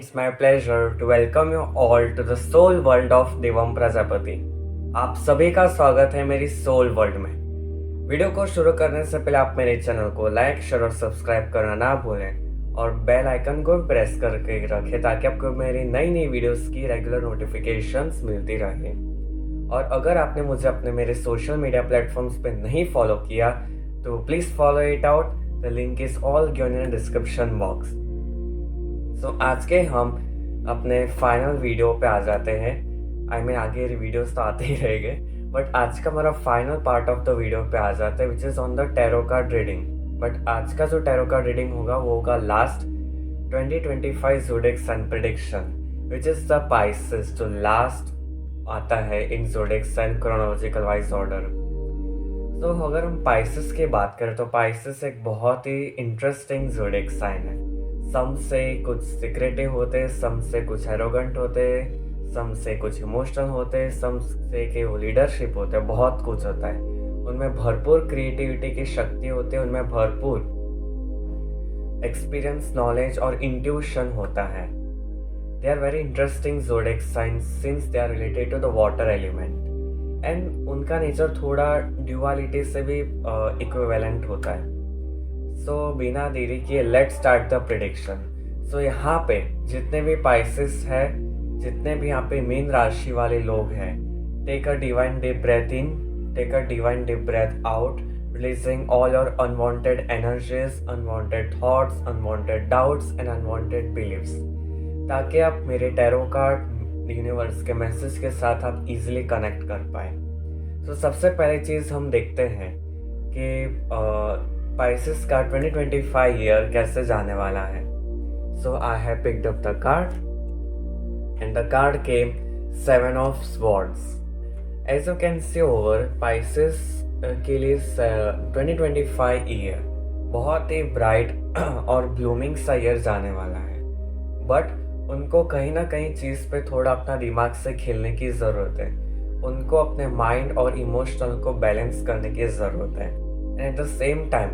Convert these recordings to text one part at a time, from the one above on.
it's my pleasure to welcome you all to the soul world of देवम प्रजापति। आप सभी का स्वागत है मेरी सोल वर्ल्ड में। वीडियो को शुरू करने से पहले आप मेरे चैनल को लाइक, शेयर और सब्सक्राइब करना ना भूलें और बेल आइकन को प्रेस करके रखें ताकि आपको मेरी नई नई वीडियोस की रेगुलर नोटिफिकेशंस मिलती रहे। और अगर आपने मुझे अपने मेरे सोशल मीडिया प्लेटफॉर्म्स पे नहीं फॉलो किया तो please follow it out. The link is all given in description box. So आज के हम अपने फाइनल वीडियो पे आ जाते हैं। आगे वीडियोस तो आते ही रहेंगे, बट आज का हमारा final part of the video पे आ जाते हैं which is on the tarot card reading. But आज का जो टैरो कार्ड रीडिंग होगा वो होगा last 2025 zodiac sign prediction which is the Pisces, जो लास्ट आता है in zodiac sign chronological wise order. तो अगर हम पाइसेस की बात करें तो पाइसेस एक बहुत ही इंटरेस्टिंग ज़ोडिएक साइन है। सम से कुछ सीक्रेटिव होते, सम से कुछ एरोगेंट होते, सम से कुछ इमोशनल होते, सम से के वो लीडरशिप होते, बहुत कुछ होता है। उनमें भरपूर क्रिएटिविटी की शक्ति होती है, उनमें भरपूर एक्सपीरियंस, नॉलेज और इंट्यूशन होता है। They are very interesting zodiac science since they are related to the water element and उनका नेचर थोड़ा ड्यूअलिटी से भी इक्विवेलेंट होता है। सो बिना देरी किए let's start the prediction. So यहाँ पे जितने भी पाइसेस है, जितने भी यहाँ पे मीन राशि वाले लोग हैं, take a divine deep breath in, take a divine deep breath out, releasing all your unwanted energies, unwanted thoughts, unwanted doubts and unwanted beliefs, ताकि आप मेरे टैरो कार्ड यूनिवर्स के मैसेज के साथ आप इजीली कनेक्ट कर पाए। तो सबसे पहले चीज़ हम देखते हैं कि पाइसेस का 2025 ईयर कैसे जाने वाला है। So I have picked up the card and the card came 7 of swords. As you can see over, Pisces के लिए 2025 ईयर बहुत ही ब्राइट और ब्लूमिंग सा ईयर जाने वाला है, बट उनको कहीं ना कहीं चीज़ पे थोड़ा अपना दिमाग से खेलने की ज़रूरत है। उनको अपने माइंड और इमोशनल को बैलेंस करने की ज़रूरत है। And at the same time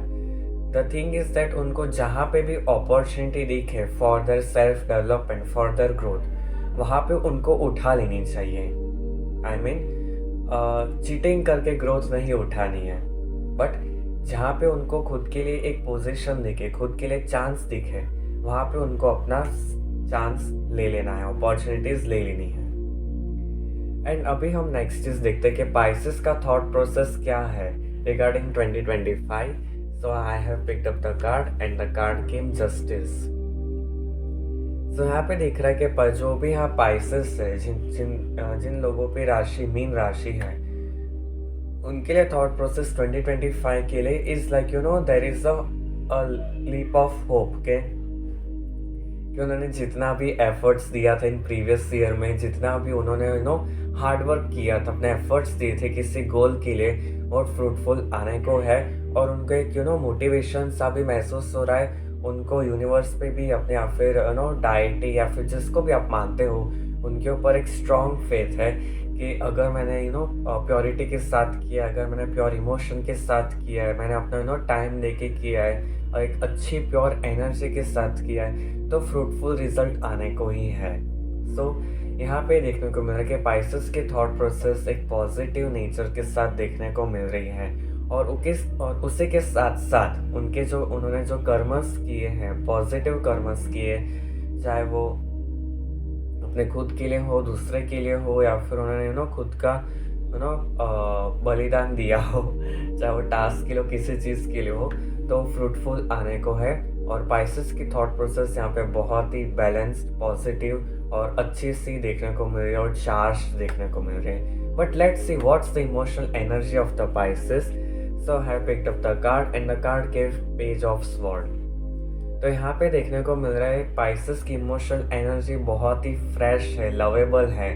the thing is that उनको जहाँ पे भी अपॉर्चुनिटी दिखे for their self development, for their growth, वहाँ पे उनको उठा लेनी चाहिए। आई मीन चीटिंग करके ग्रोथ नहीं उठानी है, बट जहाँ पे उनको खुद के लिए एक पोजीशन दिखे, खुद के लिए चांस दिखे, वहाँ पे उनको अपना चांस ले लेना है, अपॉर्चुनिटीज ले लेनी है। एंड अभी हम नेक्स्ट चीज देखते हैं कि पाइसेस का थॉट प्रोसेस क्या है regarding 2025। So I have picked up the card and the card came justice. So यहाँ पे दिख रहा है कि जो भी यहाँ पाइसेस है, जिन लोगों पे राशि मीन राशि है, उनके लिए थॉट प्रोसेस 2025 के लिए is like there is a leap of hope के कि उन्होंने जितना भी एफर्ट्स दिया था इन प्रीवियस ईयर में, जितना भी उन्होंने हार्ड वर्क किया था, अपने एफर्ट्स दिए थे किसी गोल के लिए, बहुत फ्रूटफुल आने को है। और उनको एक मोटिवेशन सा भी महसूस हो रहा है। उनको यूनिवर्स पे भी अपने या फिर डाइटी या फिर जिसको भी आप मानते हो, उनके ऊपर एक स्ट्रॉन्ग फेथ है कि अगर मैंने प्योरिटी के साथ किया, अगर मैंने प्योर इमोशन के साथ किया है, मैंने अपना टाइम देके किया है और एक अच्छी प्योर एनर्जी के साथ किया है, तो फ्रूटफुल रिजल्ट आने को ही है। सो यहाँ पे देखने को मिल रहा है कि पाइसेस के थॉट प्रोसेस एक पॉजिटिव नेचर के साथ देखने को मिल रही है। और उसी के साथ साथ उनके उन्होंने जो कर्मस किए हैं, पॉजिटिव कर्मस किए, चाहे वो अपने खुद के लिए हो, दूसरे के लिए हो, या फिर उन्होंने खुद का बलिदान दिया हो, चाहे वो टास्क के लिए, किसी चीज़ के लिए हो, तो फ्रूटफुल आने को है। और पाइसेस की थॉट प्रोसेस यहाँ पे बहुत ही बैलेंस्ड, पॉजिटिव और अच्छी सी देखने को मिल रही है और चार्ज देखने को मिल रही है। But let's see what's the emotional energy of the Pisces. So I have picked up the card and the card give page of sword. तो यहाँ पे देखने को मिल रहा है पाइसेस की इमोशनल एनर्जी बहुत ही फ्रेश है, लवेबल है,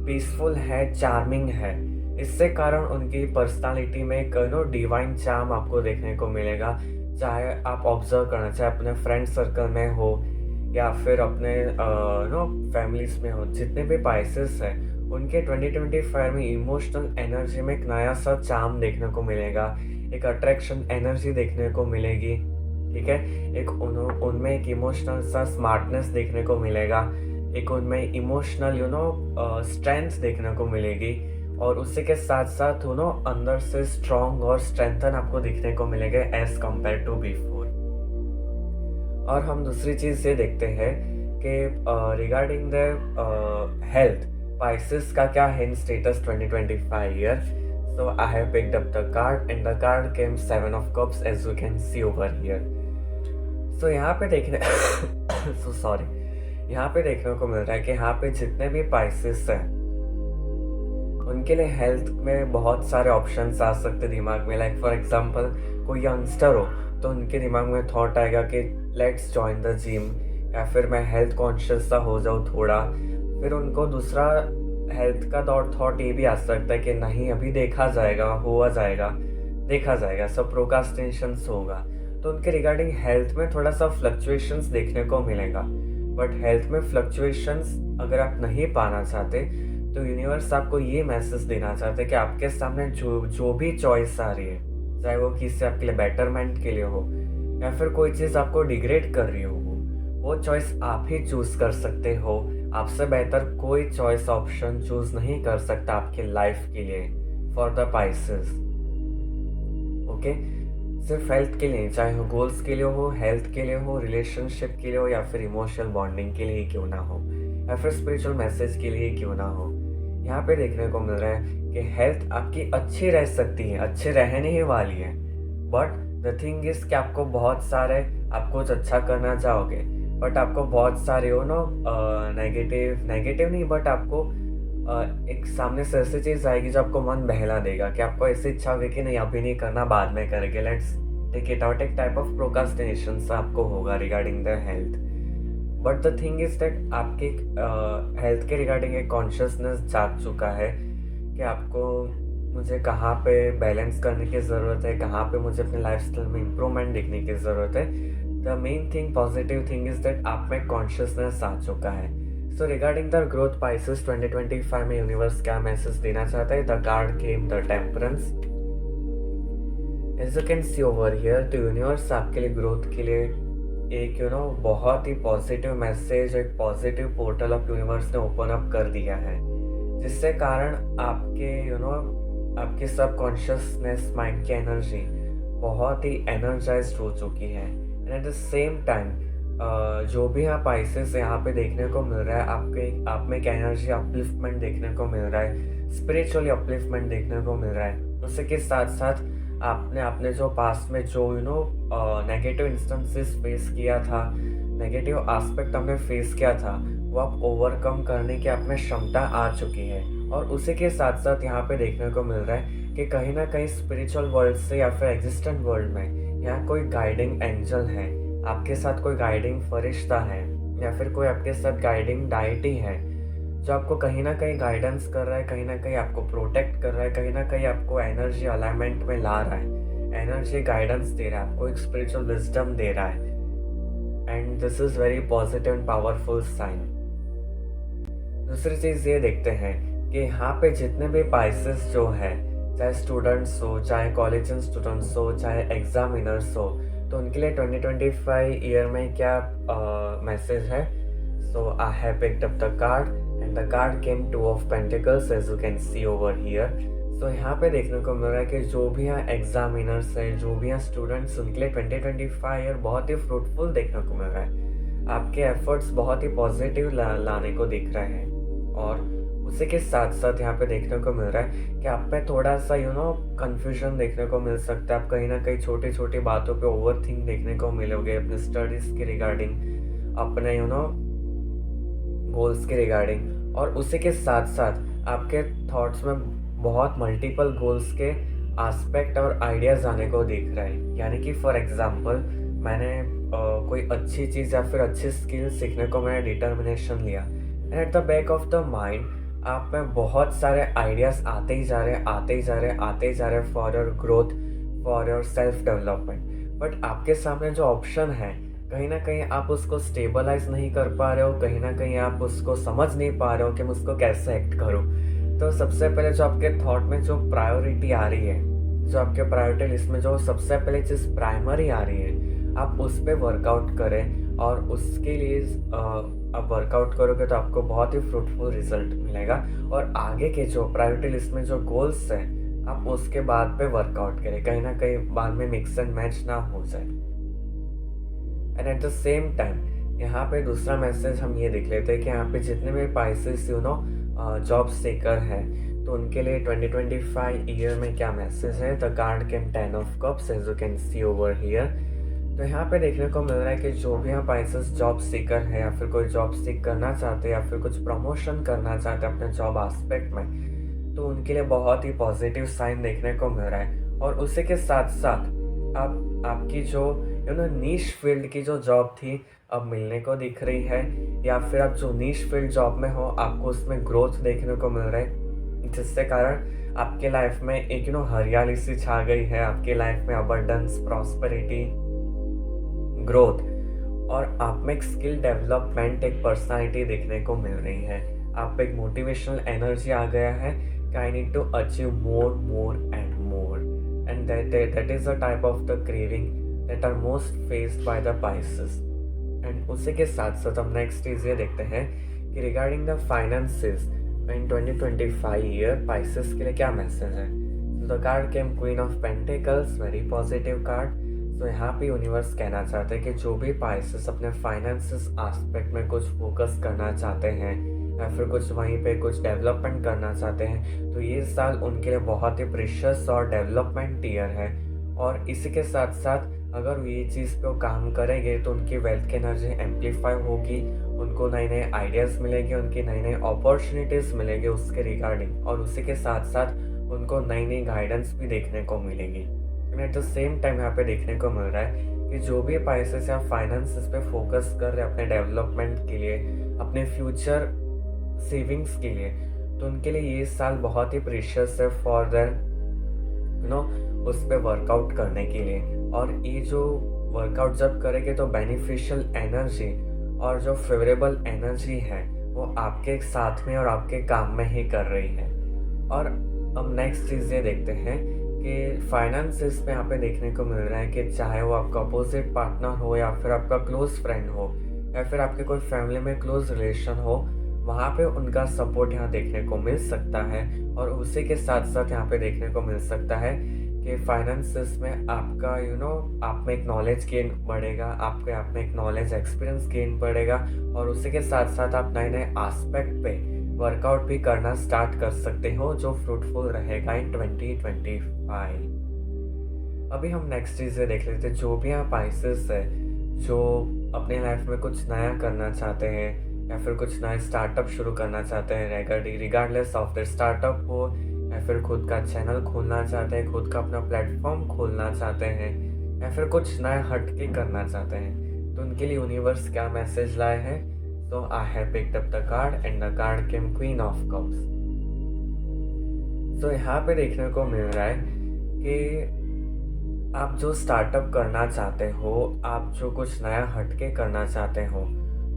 पीसफुल है, चार्मिंग है। इससे कारण उनकी पर्सनालिटी में एक डिवाइन चार्म आपको देखने को मिलेगा। चाहे आप ऑब्जर्व करना, चाहे अपने फ्रेंड सर्कल में हो या फिर अपने फैमिलीज में हो, जितने भी पाइसेस हैं उनके 2025 में इमोशनल एनर्जी में एक नया सा चार्म देखने को मिलेगा, एक अट्रैक्शन एनर्जी देखने को मिलेगी। ठीक है। उनमें एक इमोशनल सा स्मार्टनेस देखने को मिलेगा, एक उनमें इमोशनल स्ट्रेंथ देखने को मिलेगी, और उसी के साथ साथ अंदर से स्ट्रॉन्ग और स्ट्रेंथन आपको दिखने को मिलेगा एज कम्पेयर टू बिफोर। और हम दूसरी चीज़ ये देखते हैं कि रिगार्डिंग द हेल्थ, पाइसेस का क्या है in status 2025 year. So I have picked up the card and the card came 7 of cups as you can see over here. So यहाँ पे देखने सो सॉरी, यहाँ पे देखने को मिल रहा है कि यहाँ पे जितने भी पाइसेस हैं उनके लिए हेल्थ में बहुत सारे ऑप्शंस आ सकते दिमाग में। लाइक फॉर एग्जांपल कोई यंगस्टर हो तो उनके दिमाग में थॉट आएगा कि लेट्स जॉइन द जिम, या फिर मैं हेल्थ कॉन्शियस सा हो जाऊँ थोड़ा। फिर उनको दूसरा हेल्थ का थॉट ये भी आ सकता है कि नहीं अभी देखा जाएगा, हुआ जाएगा, देखा जाएगा, सब प्रोकास्टिनेशंस होगा। तो उनके रिगार्डिंग हेल्थ में थोड़ा सा फ्लक्चुएशंस देखने को मिलेगा। बट हेल्थ में फ्लक्चुएशंस अगर आप नहीं पाना चाहते तो यूनिवर्स आपको ये मैसेज देना चाहते हैं कि आपके सामने जो भी चॉइस आ रही है, चाहे वो किसी आपके लिए बेटरमेंट के लिए हो या फिर कोई चीज़ आपको डिग्रेड कर रही हो, वो चॉइस आप ही चूज़ कर सकते हो। आपसे बेहतर कोई चॉइस ऑप्शन चूज़ नहीं कर सकता आपकी लाइफ के लिए फॉर द पाइसेस। ओके, सिर्फ हेल्थ के लिए, चाहे वो गोल्स के लिए हो, हेल्थ के लिए हो, रिलेशनशिप के लिए हो, या फिर इमोशनल बॉन्डिंग के लिए क्यों ना हो, या फिर स्पिरिचुअल मैसेज के लिए क्यों ना हो। यहाँ पे देखने को मिल रहा है कि हेल्थ आपकी अच्छी रह सकती है, अच्छे रहने ही वाली है। बट द थिंग इज कि आपको बहुत सारे, आप कुछ अच्छा करना चाहोगे बट आपको बहुत सारे नेगेटिव नहीं, बट आपको एक सामने से ऐसी चीज़ आएगी जो आपको मन बहला देगा कि आपको ऐसी इच्छा होगी कि नहीं अभी नहीं करना, बाद में करेंगे, लेट्स टेक इट आउट। एक टाइप ऑफ प्रोकास्टिनेशन सा आपको होगा regarding the health. But the thing is that आपके हेल्थ के रिगार्डिंग एक कॉन्शियसनेस जाग चुका है कि आपको मुझे कहाँ पे बैलेंस करने की ज़रूरत है, कहाँ पे मुझे अपने लाइफस्टाइल में इम्प्रूवमेंट देखने की ज़रूरत है। The main thing, positive thing is that आप में कॉन्शियसनेस आ चुका है। So regarding the growth Pisces 2025 में यूनिवर्स क्या मैसेज देना चाहता है? The card came the temperance. As you can see over here, तो यूनिवर्स आपके लिए ग्रोथ के लिए एक बहुत ही पॉजिटिव मैसेज, एक पॉजिटिव पोर्टल ऑफ यूनिवर्स ने ओपन अप कर दिया है, जिससे कारण आपके आपकी सबकॉन्शियसनेस माइंड की एनर्जी बहुत ही एनर्जाइज्ड हो चुकी है। And at the same time जो भी आप आइसेस यहाँ पे देखने को मिल रहा है, आप में एक एनर्जी अपलिफ्टमेंट देखने को मिल रहा है, स्पिरिचुअली अपलिफ्टमेंट देखने को मिल रहा है। उसी के साथ साथ आपने जो पास्ट में जो नेगेटिव इंस्टेंसेस फेस किया था, नेगेटिव एस्पेक्ट हमने फेस किया था, वो आप ओवरकम करने की आप में क्षमता आ चुकी है। और उसी के साथ साथ यहाँ पे देखने को मिल रहा है कि कहीं ना कहीं स्पिरिचुअल वर्ल्ड से या फिर एग्जिस्टेंट वर्ल्ड में यहाँ कोई गाइडिंग एंजल है, आपके साथ कोई गाइडिंग फरिश्ता है, या फिर कोई आपके साथ गाइडिंग डाइटी है जो आपको कहीं ना कहीं गाइडेंस कर रहा है, कहीं ना कहीं आपको प्रोटेक्ट कर रहा है, कहीं ना कहीं आपको एनर्जी अलाइनमेंट में ला रहा है, एनर्जी गाइडेंस दे रहा है, आपको एक स्पिरिचुअल विजडम दे रहा है। And this is very positive and powerful sign. दूसरी चीज़ ये देखते हैं कि यहाँ पे जितने भी पाइसेस जो है, चाहे स्टूडेंट्स हो, चाहे कॉलेज स्टूडेंट्स हो, चाहे एग्जामिनर्स हो, तो उनके लिए 2025 ईयर में क्या मैसेज है? So I have picked up the card and the card came 2 of pentacles as you can see over here. So यहाँ पे देखने को मिल रहा है कि जो भी यहाँ एग्जामिनर्स हैं, जो भी यहाँ स्टूडेंट्स, उनके लिए 2025 ईयर बहुत ही फ्रूटफुल देखने को मिल रहा है। आपके एफर्ट्स बहुत ही पॉजिटिव लाने को दिख रहे हैं। और उसी के साथ साथ यहाँ पे देखने को मिल रहा है कि आप में थोड़ा सा कंफ्यूजन देखने को मिल सकता है। आप कहीं ना कहीं छोटी छोटी बातों पे ओवर थिंक देखने को मिलोगे, अपने स्टडीज़ के रिगार्डिंग, अपने गोल्स के रिगार्डिंग। और उसी के साथ साथ आपके थॉट्स में बहुत मल्टीपल गोल्स के एस्पेक्ट और आइडियाज़ आने को दिख रहा है। यानी कि फॉर एग्जांपल मैंने कोई अच्छी चीज़ या फिर अच्छी स्किल सीखने को मैंने डिटर्मिनेशन लिया, and at the back of the mind आप में बहुत सारे आइडियाज़ आते ही जा रहे for your growth, for your self development. But आपके सामने जो ऑप्शन है, कहीं ना कहीं आप उसको स्टेबलाइज नहीं कर पा रहे हो, कहीं ना कहीं आप उसको समझ नहीं पा रहे हो कि मैं उसको कैसे एक्ट करूँ। तो सबसे पहले जो आपके थॉट में जो प्रायोरिटी आ रही है, जो आपके प्रायोरिटी लिस्ट में जो सबसे पहले चीज़ प्राइमरी आ रही है, आप उस पे वर्कआउट करें और उसके लिए आप वर्कआउट करोगे तो आपको बहुत ही फ्रूटफुल रिजल्ट मिलेगा। और आगे के जो प्रायोरिटी लिस्ट में जो गोल्स हैं आप उसके बाद पे वर्कआउट करें, कहीं ना कहीं बाद में मिक्स एंड मैच ना हो जाए। And at the same time यहाँ पे दूसरा मैसेज हम ये देख लेते हैं कि यहाँ पे जितने भी पाइसेस जॉब सीकर हैं तो उनके लिए 2025 ईयर में क्या मैसेज है। The card came 10 of cups as you can see over here. तो यहाँ पे देखने को मिल रहा है कि जो भी यहाँ पाइसेस जॉब सीकर है या फिर कोई जॉब सीख करना चाहते हैं या फिर कुछ प्रमोशन करना चाहते हैं अपने जॉब एस्पेक्ट में, तो उनके लिए बहुत ही पॉजिटिव साइन देखने को मिल रहा है। और उसी के साथ साथ आपकी जो नीश फील्ड की जो जॉब थी अब मिलने को दिख रही है, या फिर आप जो नीश फील्ड जॉब में हो आपको उसमें ग्रोथ देखने को मिल रहा है, जिससे कारण आपके लाइफ में एक हरियाली सी छा गई है। आपके लाइफ में अबंडेंस, प्रॉस्पेरिटी, ग्रोथ और आप में एक स्किल डेवलपमेंट, एक पर्सनालिटी देखने को मिल रही है। आप पे एक मोटिवेशनल एनर्जी आ गया है कि I need to achieve more and more, and that is a type of the craving that are most faced by the Pisces. एंड उसी के साथ साथ हम नेक्स्ट चीज़ ये देखते हैं कि regarding the finances in 2025 year Pisces के लिए क्या मैसेज है। The card came queen of pentacles, very positive card. तो यहाँ पे यूनिवर्स कहना चाहते हैं कि जो भी पाइसेस अपने फाइनेंसेस एस्पेक्ट में कुछ फोकस करना चाहते हैं या फिर कुछ वहीं पे कुछ डेवलपमेंट करना चाहते हैं, तो ये साल उनके लिए बहुत ही प्रीशियस और डेवलपमेंट ईयर है। और इसी के साथ साथ अगर ये चीज़ पे वो काम करेंगे तो उनकी वेल्थ की एनर्जी एम्पलीफाई होगी, उनको नए नए आइडियाज़ मिलेंगे, उनकी नई नई अपॉर्चुनिटीज़ मिलेंगे उसके रिगार्डिंग, और उसी के साथ साथ उनको नई नई गाइडेंस भी देखने को मिलेगी। एट द सेम टाइम यहाँ पे देखने को मिल रहा है कि जो भी पाइसेस या फाइनेंसेस पे फोकस कर रहे हैं अपने डेवलपमेंट के लिए, अपने फ्यूचर सेविंग्स के लिए, तो उनके लिए ये साल बहुत ही प्रीशियस है फॉर देयर उस पर वर्कआउट करने के लिए। और ये जो वर्कआउट जब करेंगे तो बेनिफिशियल एनर्जी और जो फेवरेबल एनर्जी है वो आपके साथ में और आपके काम में ही कर रही है। और अब नेक्स्ट चीज़ ये देखते हैं कि फाइनेंसेस में यहाँ पे देखने को मिल रहा है कि चाहे वो आपका अपोजिट पार्टनर हो या फिर आपका क्लोज फ्रेंड हो या फिर आपके कोई फैमिली में क्लोज रिलेशन हो, वहाँ पे उनका सपोर्ट यहाँ देखने को मिल सकता है। और उसी के साथ साथ यहाँ पे देखने को मिल सकता है कि फाइनेंसेस में आपका आप में एक नॉलेज गेन बढ़ेगा, आपके आप में एक नॉलेज एक्सपीरियंस गेन बढ़ेगा, और उसी के साथ साथ आप नए नए एस्पेक्ट पे वर्कआउट भी करना स्टार्ट कर सकते हो जो फ्रूटफुल रहेगा इन 2025। अभी हम नेक्स्ट चीज़ ये देख लेते हैं। जो भी यहाँ पाइसेस है जो अपने लाइफ में कुछ नया करना चाहते हैं या फिर कुछ नया स्टार्टअप शुरू करना चाहते हैं, रिगार्डलेस ऑफ द स्टार्टअप हो या फिर खुद का चैनल खोलना चाहते हैं, खुद का अपना प्लेटफॉर्म खोलना चाहते हैं या फिर कुछ नया हट के करना चाहते हैं, तो उनके लिए यूनिवर्स क्या मैसेज लाए हैं। तो आई have picked up the card and the card came queen of cups. तो यहाँ पे देखने को मिल रहा है कि आप जो स्टार्टअप करना चाहते हो, आप जो कुछ नया हटके करना चाहते हो,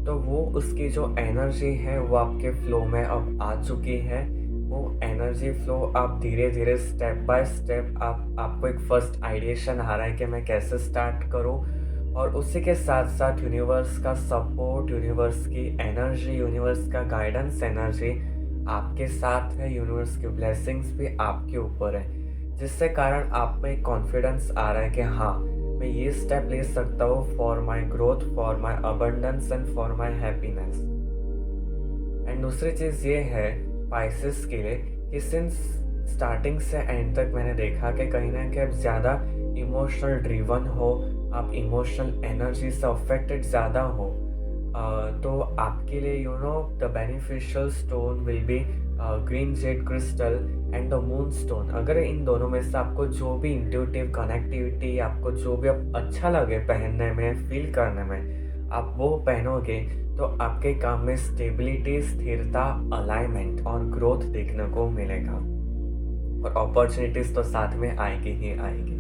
तो वो उसकी जो एनर्जी है वो आपके फ्लो में अब आ चुकी है। वो एनर्जी फ्लो आप धीरे धीरे स्टेप बाय स्टेप आपको एक फर्स्ट आइडिएशन आ रहा है कि मैं कैसे स्टार्ट करूँ, और उसी के साथ साथ यूनिवर्स का सपोर्ट, यूनिवर्स की एनर्जी, यूनिवर्स का गाइडेंस एनर्जी आपके साथ है, यूनिवर्स की ब्लेसिंग्स भी आपके ऊपर है, जिससे कारण आप में कॉन्फिडेंस आ रहा है कि हाँ मैं ये स्टेप ले सकता हूँ for my growth, for my abundance and for my happiness. And दूसरी चीज़ ये है पाइसेस के लिए कि सिंस स्टार्टिंग से एंड तक मैंने देखा कि कहीं ना कहीं आप ज़्यादा इमोशनल ड्रिवन हो, आप इमोशनल एनर्जी से अफेक्टेड ज़्यादा हो, तो आपके लिए the beneficial stone will be green Z crystal and the moon stone. अगर इन दोनों में से आपको जो भी इंट्यूटिव कनेक्टिविटी, आपको जो भी अच्छा लगे पहनने में, फील करने में, आप वो पहनोगे तो आपके काम में स्टेबिलिटी, स्थिरता, अलाइनमेंट और ग्रोथ देखने को मिलेगा, और अपॉर्चुनिटीज तो साथ में आएगी ही आएगी।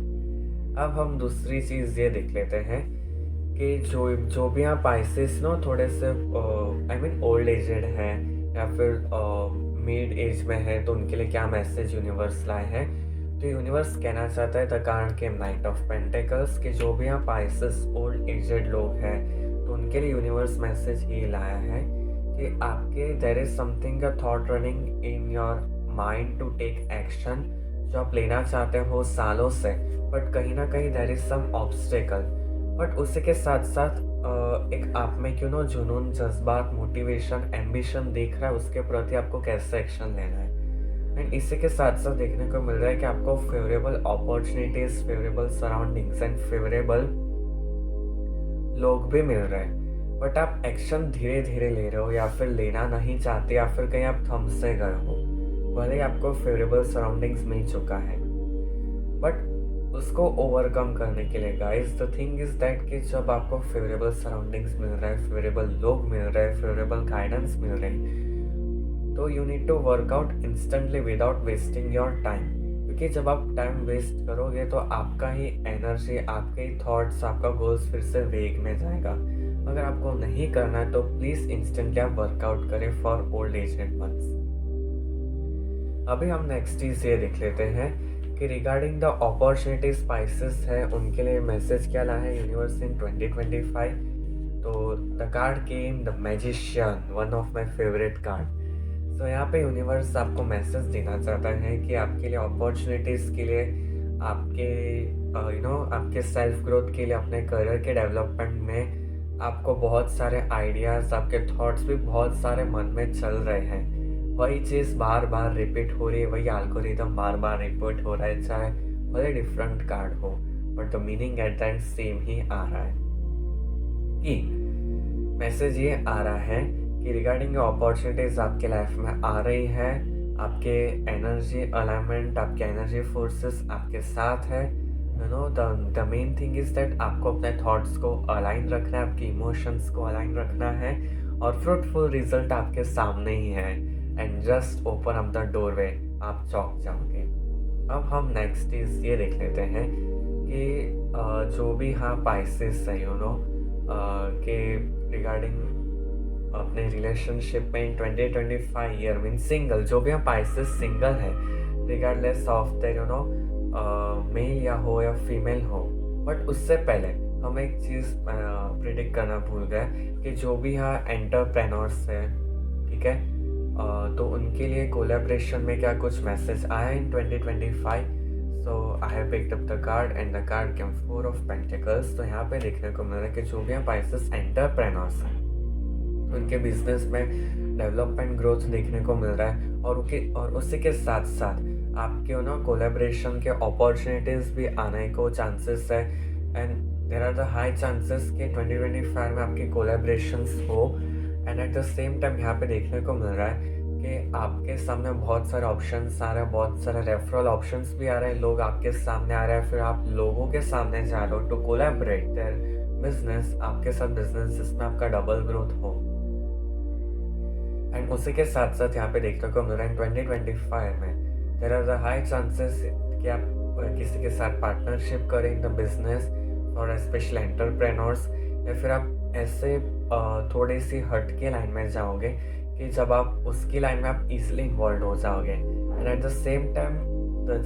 अब हम दूसरी चीज़ ये देख लेते हैं कि जो भी यहाँ पाइसेस थोड़े से ओल्ड एजेड हैं या फिर मिड एज में है, तो उनके लिए क्या मैसेज यूनिवर्स लाए हैं। तो यूनिवर्स कहना चाहता है द कार्ड के नाइट ऑफ पेंटिकल्स कि जो भी यहाँ पाइसेस ओल्ड एजेड लोग हैं तो उनके लिए यूनिवर्स मैसेज ये लाया है कि आपके there is something a thought running in your mind to take action जो आप लेना चाहते हो सालों से, बट कहीं ना कहीं there is some obstacle. But उसी के साथ साथ एक आप में क्यों ना जुनून, जज्बात, मोटिवेशन, एम्बिशन दिख रहा है, उसके प्रति आपको कैसे एक्शन लेना है। एंड इसी के साथ साथ देखने को मिल रहा है कि आपको favourable opportunities, favourable surroundings and favourable लोग भी मिल रहे हैं, बट आप एक्शन धीरे धीरे ले रहे हो या फिर लेना नहीं चाहते या फिर कहीं आप थम से गए हो। भले ही आपको फेवरेबल सराउंडिंग्स मिल चुका है, बट उसको ओवरकम करने के लिए guys the thing is that कि जब आपको फेवरेबल सराउंडिंग्स मिल रहा है, फेवरेबल लोग मिल रहे हैं, फेवरेबल गाइडेंस मिल रहे हैं, तो you need to work out instantly without wasting your time. क्योंकि जब आप टाइम वेस्ट करोगे तो आपका ही एनर्जी, आपके ही थॉट्स, आपका गोल्स फिर से वेग में जाएगा। अगर आपको नहीं करना है तो प्लीज़ इंस्टेंटली आप वर्कआउट करें फॉर ओल्ड एजेड वंस। अभी हम नेक्स्ट चीज़ ये देख लेते हैं कि रिगार्डिंग द अपॉर्चुनिटी स्पाइसेस है उनके लिए मैसेज क्या लाया है यूनिवर्स इन 2025। तो the card came the magician, one of my favourite card. तो यहाँ पे यूनिवर्स आपको मैसेज देना चाहता है कि आपके लिए अपॉर्चुनिटीज़ के लिए, आपके आपके सेल्फ ग्रोथ के लिए, अपने करियर के डेवलपमेंट में आपको बहुत सारे आइडियाज़, आपके थॉट्स भी बहुत सारे मन में चल रहे हैं। वही चीज़ बार बार रिपीट हो रही है, वही एल्गोरिदम बार बार रिपीट हो रहा है, चाहे भले डिफरेंट कार्ड हो, but the meaning at the end same ही आ रहा है। कि मैसेज ये आ रहा है कि रिगार्डिंग अपॉर्चुनिटीज़ आपके लाइफ में आ रही है, आपके एनर्जी अलाइनमेंट, आपके एनर्जी फोर्सेस आपके साथ है। The main thing is that आपको अपने थॉट्स को अलाइन रखना है, आपकी इमोशंस को अलाइन रखना है, और फ्रूटफुल रिजल्ट आपके सामने ही है। And just open up the doorway, आप चौंक जाओगे। अब हम नेक्स्ट चीज़ ये देख लेते हैं कि जो भी हाँ पाइसेस है कि रिगार्डिंग अपने रिलेशनशिप में इन 2025 ईयर मीन सिंगल, जो भी हम पाइसेस सिंगल है, रिगार्डलेस ऑफ द मेल या हो या फीमेल हो, बट उससे पहले हम एक चीज़ प्रिडिक्ट करना भूल गए कि जो भी यहाँ एंटरप्रेन्योर्स है, ठीक है, तो उनके लिए कोलैबोरेशन में क्या कुछ मैसेज आया in 2025। So I have picked up the card and the card came 4 of pentacles. तो यहाँ पे देखने को मिल रहा है कि जो भी यहाँ पाइसेस एंटरप्रेन्योर्स हैं उनके बिजनेस में डेवलपमेंट ग्रोथ देखने को मिल रहा है, और उसी के साथ साथ आपके कोलैबोरेशन के अपॉर्चुनिटीज़ भी आने को चांसेस है। And there are the high chances कि 2025 में आपके कोलैबोरेशंस हो। And at the same time यहाँ पे देखने को मिल रहा है कि आपके सामने बहुत सारे ऑप्शंस आ रहे हैं, बहुत सारे रेफरल ऑप्शंस भी आ रहे हैं, लोग आपके सामने आ रहे हैं, फिर आप लोगों के सामने जा रहे हो टू कोलैबोरेट देयर बिजनेस, आपके साथ बिजनेस जिसमें आपका डबल ग्रोथ हो। एंड उसी के साथ साथ यहाँ पे देखने को मिल रहा है 2025 में there are the high chances कि आप किसी के साथ पार्टनरशिप करें इन द बिजनेस और स्पेशल एंटरप्रेन्योर्स, या फिर आप ऐसे थोड़ी सी हट के लाइन में जाओगे कि जब आप उसकी लाइन में आप इजीली इन्वॉल्व हो जाओगे। And at the same time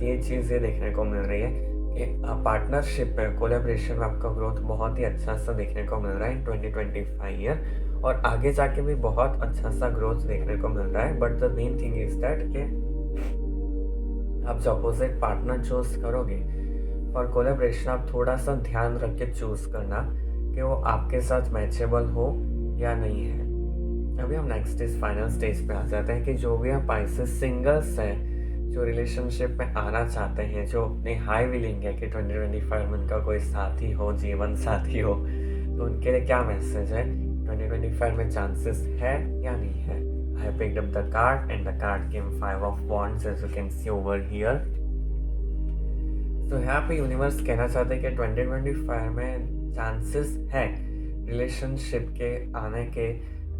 ये चीज़ ये देखने को मिल रही है कि पार्टनरशिप में, कोलैबोरेशन में आपका ग्रोथ बहुत ही अच्छा सा देखने को मिल रहा है इन 2025 ईयर, और आगे जाके भी बहुत अच्छा सा ग्रोथ देखने को मिल रहा है। But the main thing is that कि आप जो अपोजिट पार्टनर चूज करोगे फॉर कोलैबोरेशन, आप थोड़ा सा ध्यान रख के चूज करना कि वो आपके साथ मैचेबल हो या नहीं है। अभी हम नेक्स्ट इस फाइनल स्टेज पे आ जाते हैं कि जो भी आप पाइसेस सिंगल्स हैं जो रिलेशनशिप में आना चाहते हैं, जो अपने हाई विलिंग है कि 2025 में उनका कोई साथी हो, जीवन साथी हो, तो उनके लिए क्या मैसेज है 2025 में, चांसेस है या नहीं है। I have picked up the card and the card came 5 of Wands as you can see over here. तो यहाँ पे यूनिवर्स कहना चाहते हैं कि 2025 में चांसेस है रिलेशनशिप के आने के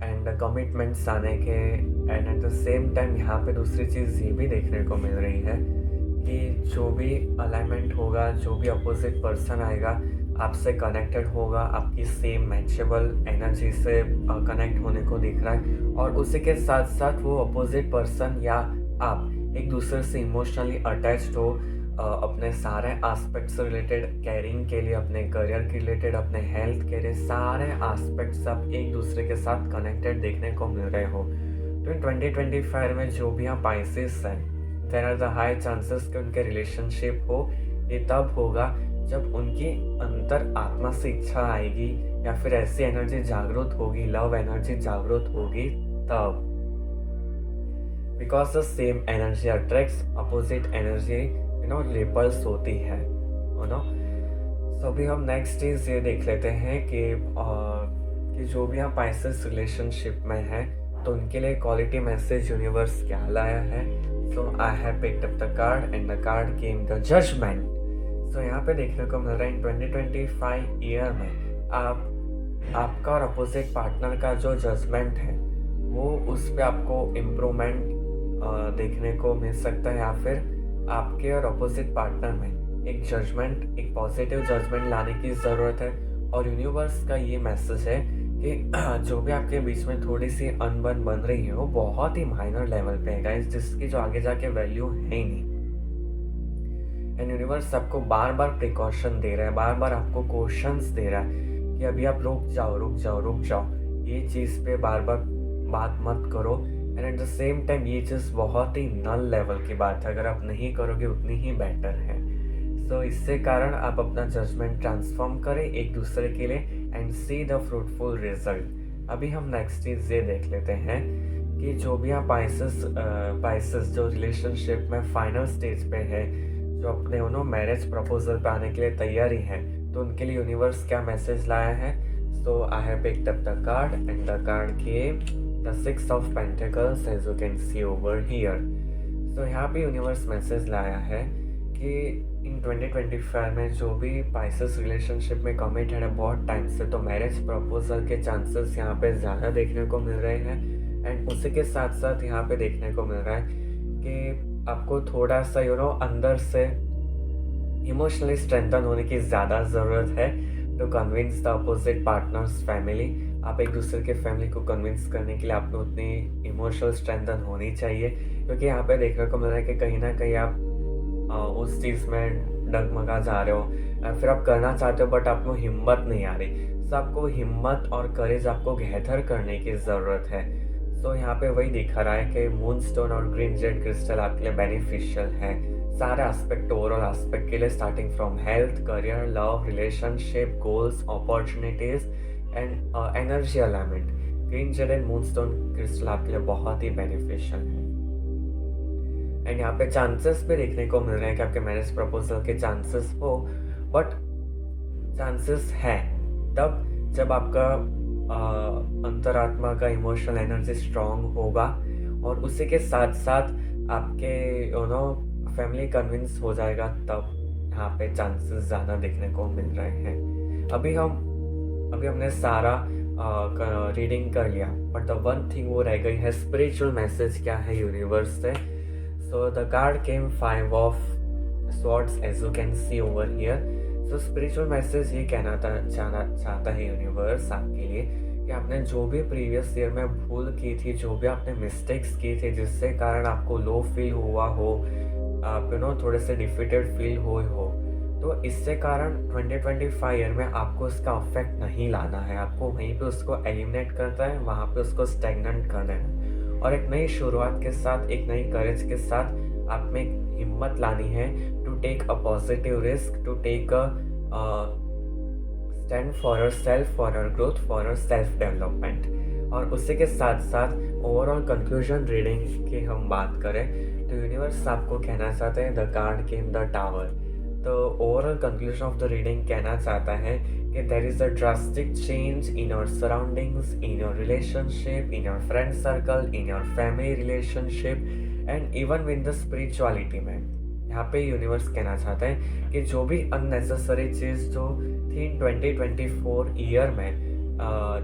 एंड कमिटमेंट्स आने के। And at the same time यहाँ पे दूसरी चीज़ ये भी देखने को मिल रही है कि जो भी अलाइनमेंट होगा, जो भी अपोजिट पर्सन आएगा आपसे कनेक्टेड होगा, आपकी सेम मैचेबल एनर्जी से कनेक्ट होने को दिख रहा है, और उसी के साथ साथ वो अपोजिट पर्सन या आप एक दूसरे से इमोशनली अटैच्ड हो, अपने सारे एस्पेक्ट्स से रिलेटेड, कैरिंग के लिए, अपने करियर के रिलेटेड, अपने हेल्थ के लिए, सारे एस्पेक्ट्स आप एक दूसरे के साथ कनेक्टेड देखने को मिल रहे हो। तो इन 2025 में जो भी यहाँ पाइसेस हैं, there are the high chances कि उनके रिलेशनशिप हो। ये तब होगा जब उनकी अंतर आत्मा से इच्छा आएगी या फिर ऐसी एनर्जी जागृत होगी, लव एनर्जी जागृत होगी तब। Because the same energy attracts opposite energy, repels होती है, सो अभी हम नेक्स्ट चीज़ ये देख लेते हैं कि जो भी हम पाइसेस रिलेशनशिप में है तो उनके लिए क्वालिटी मैसेज यूनिवर्स क्या लाया है। So I have picked up the card and the card came the judgement. So यहाँ पे देखने को मिल रहा है इन 2025 ईयर में आपका और अपोजिट पार्टनर का जो जजमेंट है वो उस पर आपको इम्प्रूवमेंट देखने को मिल सकता है, या फिर आपके और अपोजिट पार्टनर में एक जजमेंट, एक पॉजिटिव जजमेंट लाने की ज़रूरत है। और यूनिवर्स का ये मैसेज है कि जो भी आपके बीच में थोड़ी सी अनबन बन रही है वो बहुत ही माइनर लेवल पे है गाइस, जिसकी जो आगे जाके वैल्यू है ही नहीं। एंड यूनिवर्स आपको बार बार प्रिकॉशन दे रहा है, बार बार आपको क्वेश्चंस दे रहा है कि अभी आप रुक जाओ, ये चीज़ पे बार बार बात मत करो। And at the same time ये चीज़ बहुत ही नल लेवल की बात है, अगर आप नहीं करोगे उतनी ही बेटर है। सो इससे कारण आप अपना जजमेंट ट्रांसफॉर्म करें एक दूसरे के लिए and see the fruitful result. अभी हम नेक्स्ट चीज़ ये देख लेते हैं कि जो भी आप पाइसेस जो रिलेशनशिप में फाइनल स्टेज पे है, जो अपने मैरिज प्रपोजल पे आने के लिए तैयारी है, तो उनके लिए यूनिवर्स क्या मैसेज लाया है। So I have picked up the card and the card came the 6 of Pentacles as you can see over here। तो यहाँ पे यूनिवर्स मैसेज लाया है कि इन 2025 में जो भी पाइसेस रिलेशनशिप में कमिटेड है बहुत टाइम से, तो मैरिज प्रपोजल के चांसेस यहाँ पे ज़्यादा देखने को मिल रहे हैं। एंड उसी के साथ साथ यहाँ पे देखने को मिल रहा है कि आपको थोड़ा सा अंदर से इमोशनली स्ट्रेंथन होने की ज़्यादा ज़रूरत है to convince the opposite partner's family. आप एक दूसरे के फैमिली को कन्विंस करने के लिए आपको उतनी इमोशनल स्ट्रेंथन होनी चाहिए, क्योंकि यहाँ पे देखने को मिल रहा है कि कहीं ना कहीं आप उस चीज़ में डगमगा जा रहे हो, फिर आप करना चाहते हो बट आपको हिम्मत नहीं आ रही। सो आपको हिम्मत और करेज आपको गैदर करने की ज़रूरत है। सो यहाँ पे वही दिखा रहा है कि मूनस्टोन और ग्रीन जेड क्रिस्टल आपके लिए बेनिफिशियल है सारे एस्पेक्ट, ओवरऑल एस्पेक्ट के लिए, starting from health, career, love, relationship, goals, opportunities and energy alignment. Green Z and moonstone crystal आपके लिए बहुत ही बेनिफिशियल है। एंड यहाँ पे चांसेस भी देखने को मिल रहे हैं कि आपके मैरिज प्रपोजल के चांसेस हो, बट चांसेस है तब जब आपका अंतरात्मा का इमोशनल एनर्जी स्ट्रांग होगा और उसी के साथ साथ आपके फैमिली कन्विंस हो जाएगा, तब यहाँ पे चांसेस ज़्यादा देखने को मिल रहे हैं। अभी हमने सारा रीडिंग कर लिया, बट द वन थिंग वो रह गई है, स्पिरिचुअल मैसेज क्या है यूनिवर्स से। So the card came 5 of Swords as you can see over here। So spiritual message ये कहना चाहता है यूनिवर्स आपके लिए कि आपने जो भी प्रीवियस ईयर में भूल की थी, जो भी आपने मिस्टेक्स की थी जिससे कारण आपको लो फील हुआ हो, आप थोड़े से डिफीटेड फील हुए हो, तो इससे कारण 2025 ईयर में आपको उसका अफेक्ट नहीं लाना है। आपको वहीं पे उसको एलिमिनेट करना है, वहाँ पे उसको स्टैग्नेंट करना है और एक नई शुरुआत के साथ, एक नई करेज के साथ आप में हिम्मत लानी है to take a positive risk, to take a stand for your self, for your growth, for your self development. और उसी के साथ साथ ओवरऑल कंक्लूजन रीडिंग की हम बात करें तो यूनिवर्स आपको कहना चाहते हैं the card came the tower. तो overall conclusion of the reading कहना चाहता है कि there is a drastic change in your surroundings, in your relationship, in your friend circle, in your family relationship and even with the spirituality में। यहाँ पे universe कहना चाहता है कि जो भी अननेसेसरी चीज़ जो थी 2024 ईयर में,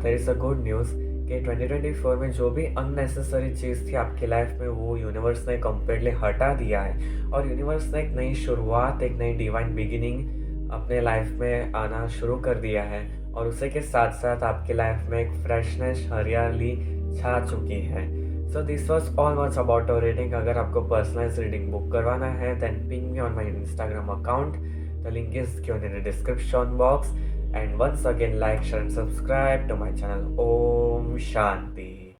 there is a good news कि 2024 में जो भी अननेसेसरी चीज़ थी आपकी लाइफ में वो यूनिवर्स ने कम्प्लीटली हटा दिया है और यूनिवर्स ने एक नई शुरुआत, एक नई डिवाइन बिगिनिंग अपने लाइफ में आना शुरू कर दिया है और उसी के साथ साथ आपकी लाइफ में एक फ्रेशनेस, हरियाली छा चुकी है। So this was all much about our reading. अगर आपको पर्सनलाइज रीडिंग बुक करवाना है then ping me on my Instagram account. The link is given in the description box. And once again like, share and subscribe to my channel. ओम शांति.